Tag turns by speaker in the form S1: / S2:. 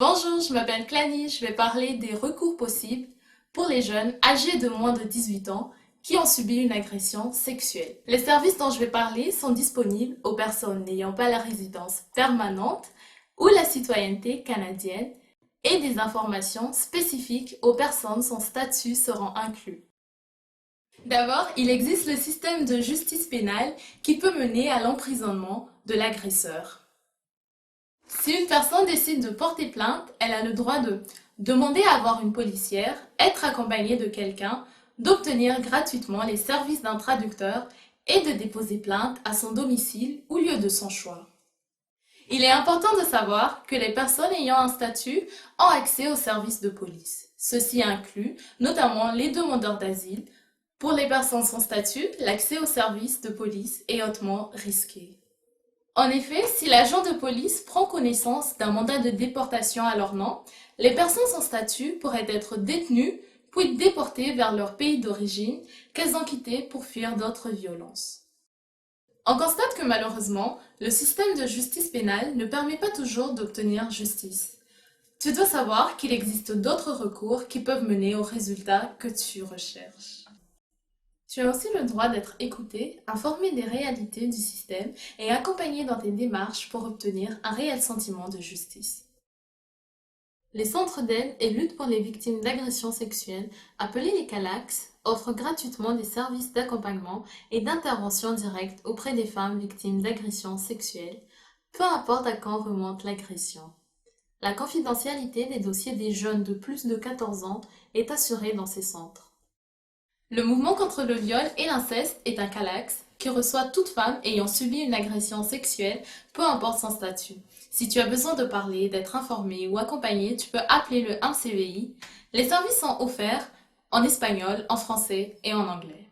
S1: Bonjour, je m'appelle Clany, je vais parler des recours possibles pour les jeunes âgés de moins de 18 ans qui ont subi une agression sexuelle. Les services dont je vais parler sont disponibles aux personnes n'ayant pas la résidence permanente ou la citoyenneté canadienne et des informations spécifiques aux personnes sans statut seront inclus. D'abord, il existe le système de justice pénale qui peut mener à l'emprisonnement de l'agresseur. Si une personne décide de porter plainte, elle a le droit de demander à avoir une policière, être accompagnée de quelqu'un, d'obtenir gratuitement les services d'un traducteur et de déposer plainte à son domicile ou lieu de son choix. Il est important de savoir que les personnes ayant un statut ont accès aux services de police. Ceci inclut notamment les demandeurs d'asile. Pour les personnes sans statut, l'accès aux services de police est hautement risqué. En effet, si l'agent de police prend connaissance d'un mandat de déportation à leur nom, les personnes sans statut pourraient être détenues puis déportées vers leur pays d'origine qu'elles ont quitté pour fuir d'autres violences. On constate que malheureusement, le système de justice pénale ne permet pas toujours d'obtenir justice. Tu dois savoir qu'il existe d'autres recours qui peuvent mener au résultat que tu recherches. Tu as aussi le droit d'être écouté, informé des réalités du système et accompagné dans tes démarches pour obtenir un réel sentiment de justice. Les centres d'aide et lutte pour les victimes d'agressions sexuelles, appelés les CALAX, offrent gratuitement des services d'accompagnement et d'intervention directe auprès des femmes victimes d'agressions sexuelles, peu importe à quand remonte l'agression. La confidentialité des dossiers des jeunes de plus de 14 ans est assurée dans ces centres. Le mouvement contre le viol et l'inceste est un CALAX qui reçoit toute femme ayant subi une agression sexuelle, peu importe son statut. Si tu as besoin de parler, d'être informé ou accompagné, tu peux appeler le 1CVI. Les services sont offerts en espagnol, en français et en anglais.